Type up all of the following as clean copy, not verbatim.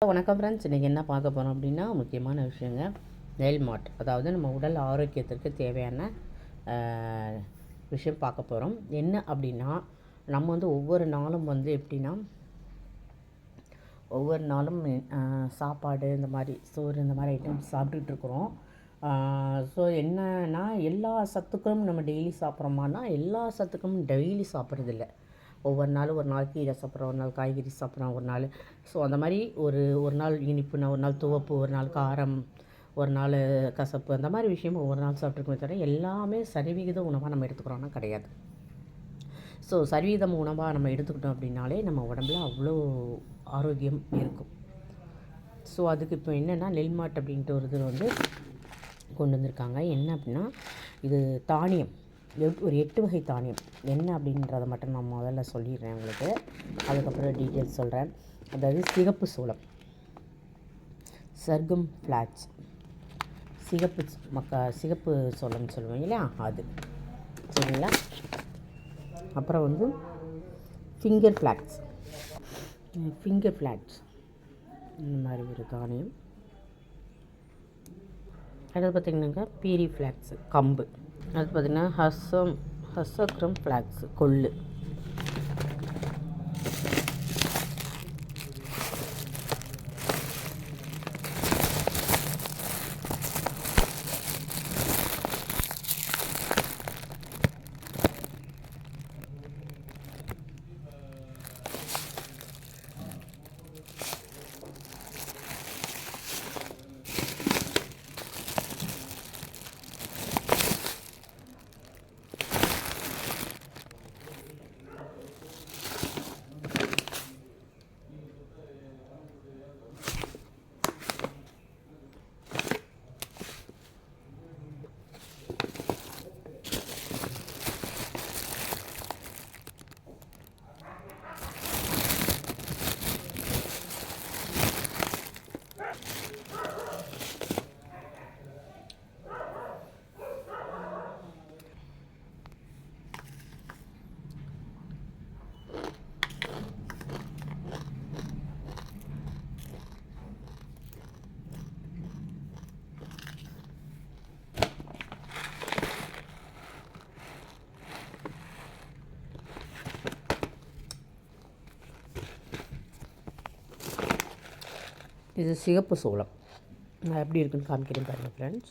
வணக்கம் ஃப்ரெண்ட்ஸ், இன்றைக்கி என்ன பார்க்க போகிறோம் அப்படின்னா முக்கியமான விஷயங்க. நெயில் மாட், அதாவது நம்ம உடல் ஆரோக்கியத்திற்கு தேவையான விஷயம் பார்க்க போகிறோம். என்ன அப்படின்னா, நம்ம வந்து ஒவ்வொரு நாளும் எப்படின்னா ஒவ்வொரு நாளும் சாப்பாடு இந்த மாதிரி சோறு இந்த மாதிரி ஐட்டம்ஸ் சாப்பிட்டுட்ருக்குறோம். ஸோ என்னன்னா, எல்லா சத்துக்களும் நம்ம டெய்லி சாப்பிட்றோமானா எல்லா சத்துக்களும் டெய்லி சாப்பிட்றதில்ல. ஒவ்வொரு நாளும் ஒரு நாள் கீரை சாப்பிட்றோம், ஒரு நாள் காய்கறி சாப்பிட்றோம், ஒரு நாள் ஸோ அந்த மாதிரி ஒரு நாள் இனிப்புனா ஒரு நாள் துவப்பு, ஒரு நாள் காரம், ஒரு நாள் கசப்பு, அந்த மாதிரி விஷயம் ஒவ்வொரு நாள் சாப்பிட்ருக்கோமே தவிர எல்லாமே சரிவிகித உணவாக நம்ம எடுத்துக்கிறோன்னா கிடையாது. ஸோ சரிவிகிதம் உணவாக நம்ம எடுத்துக்கிட்டோம் அப்படின்னாலே நம்ம உடம்புல அவ்வளோ ஆரோக்கியம் இருக்கும். ஸோ அதுக்கு இப்போ என்னென்னா நெல்மாட் அப்படின்ட்டு ஒரு இது கொண்டு வந்திருக்காங்க. என்ன அப்படின்னா, இது தானியம், ஒரு 8 வகை தானியம். என்ன அப்படின்றத மட்டும் நான் முதல்ல சொல்லிடுறேன் உங்களுக்கு, அதுக்கப்புறம் டீட்டெயில்ஸ் சொல்கிறேன். அதாவது சிகப்பு சோளம், சர்க்கம் ஃப்ளாக்ஸ், சிகப்பு சோளம்னு சொல்லுவாங்க இல்லையா, அது சரிங்களா. அப்புறம் ஃபிங்கர் ஃப்ளாக்ஸ் இந்த மாதிரி ஒரு தானியம். அடுத்து பார்த்திங்கனாக்கா பீரி ஃப்ளாக்ஸு, கம்பு. அடுத்து பார்த்திங்கன்னா ஹசக்ரம் ஃப்ளாக்ஸு, கொள்ளு. இது சிகப்பு சோளம். நான் எப்படி இருக்குன்னு காமிக்கிறேன் பாருங்கள் ஃப்ரெண்ட்ஸ்.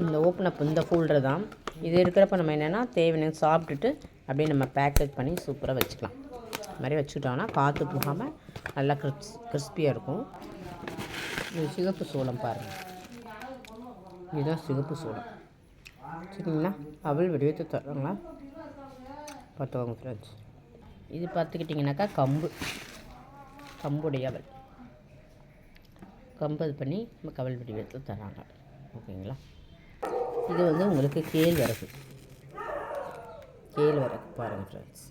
இந்த ஓப்பன் அப் இந்த ஃபோல்டர் தான் இது. இருக்கிறப்ப நம்ம என்னென்னா தேவையான சாப்பிட்டுட்டு அப்படியே நம்ம பேக்கேஜ் பண்ணி சூப்பராக வச்சுக்கலாம். இது மாதிரி வச்சுக்கிட்டோம்னா காற்று போகாமல் நல்லா கிறிஸ்பியாக இருக்கும். இது சிகப்பு சோளம் பாருங்கள், இதுதான் சிகப்பு சோளம் சரிங்களா. அவள் வடிவத்தை தர்றாங்களா பார்த்துக்கோங்க ஃப்ரெண்ட்ஸ். இது பார்த்துக்கிட்டிங்கனாக்கா கம்புடைய அவல், கம்பு இது பண்ணி நம்ம கவல் வடிவத்தில் தராங்க. ஓகேங்களா. இது உங்களுக்கு கேழ்வரகு பாருங்கள் ஃப்ரெண்ட்ஸ்.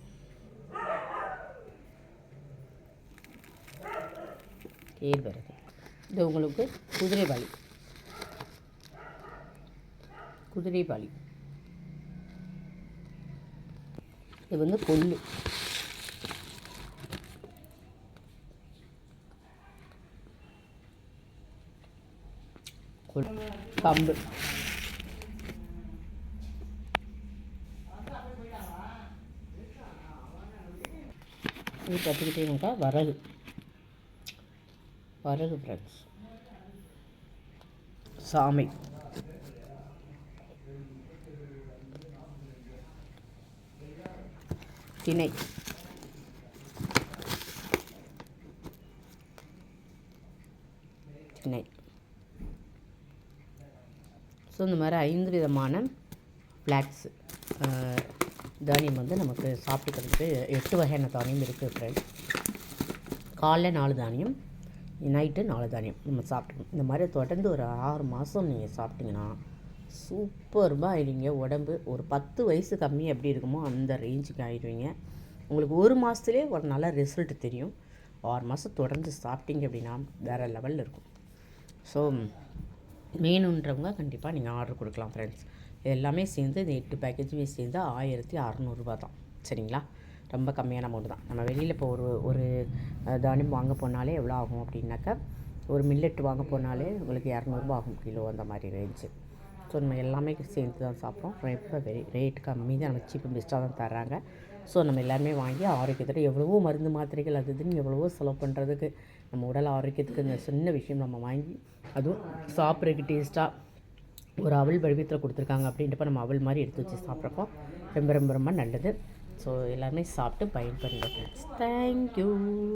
கேழ்வரகு இது உங்களுக்கு குதிரைவாளி. இது கொள்ளு. கம்பு. இது பார்த்துக்கிட்டீங்கன்னாக்கா வரகு ஃப்ரெண்ட்ஸ். சாமை, திணை, ஸோ இந்த மாதிரி 5 விதமான ஃப்ளாக்ஸு தானியம் நமக்கு சாப்பிட்டுக்கிறதுக்கு 8 வகையான தானியம் இருக்குது ஃப்ரெண்ட்ஸ். காலைல 4 தானியம், நைட்டு 4 தானியம் நம்ம சாப்பிட்டுக்கணும். இந்த மாதிரி தொடர்ந்து ஒரு 6 மாதம் நீங்கள் சாப்பிட்டிங்கன்னா சூப்பர்பாக ஆகிடுவீங்க. உடம்பு ஒரு 10 வயசு கம்மி எப்படி இருக்குமோ அந்த ரேஞ்சுக்கு ஆகிடுவீங்க. உங்களுக்கு 1 மாதத்துலேயே ஒரு நல்ல ரிசல்ட் தெரியும். 6 மாதம் தொடர்ந்து சாப்பிட்டீங்க அப்படின்னா வேறு லெவலில் இருக்கும். ஸோ வேணுன்றவங்க கண்டிப்பாக நீங்கள் ஆர்டர் கொடுக்கலாம் ஃப்ரெண்ட்ஸ். எல்லாமே சேர்ந்து இந்த 8 பேக்கேஜுமே சேர்ந்து 1600 ரூபா தான் சரிங்களா. ரொம்ப கம்மியான அமௌண்ட் தான். நம்ம வெளியில் இப்போ ஒரு தானியம் வாங்க போனாலே எவ்வளோ ஆகும் அப்படின்னாக்கா, ஒரு மில்லட் வாங்க போனாலே உங்களுக்கு 200 ஆகும் கிலோ, அந்த மாதிரி ரேஞ்சு. ஸோ நம்ம எல்லாமே சேர்த்து தான் சாப்பிட்றோம். ரொம்ப ரேட் கம்மி தான், நமக்கு சீப் அண்ட் பெஸ்ட்டாக தான் தர்றாங்க. ஸோ நம்ம எல்லாருமே வாங்கி ஆரோக்கியத்தோட எவ்வளவோ மருந்து மாத்திரைகள் அது இதுன்னு எவ்வளவோ செலவு பண்ணுறதுக்கு, நம்ம உடல் ஆரோக்கியத்துக்கு இந்த சின்ன விஷயம் நம்ம வாங்கி, அதுவும் சாப்பிட்றதுக்கு டேஸ்ட்டாக ஒரு அவல் வடிவத்தில் கொடுத்துருக்காங்க அப்படின்றப்ப நம்ம அவல் மாதிரி எடுத்து வச்சு சாப்பிட்றப்போ ரொம்ப ரொம்ப ரொம்ப நல்லது. ஸோ எல்லாருமே சாப்பிட்டு பயன்பெறுங்க ஃப்ரெண்ட்ஸ். தேங்க்யூ.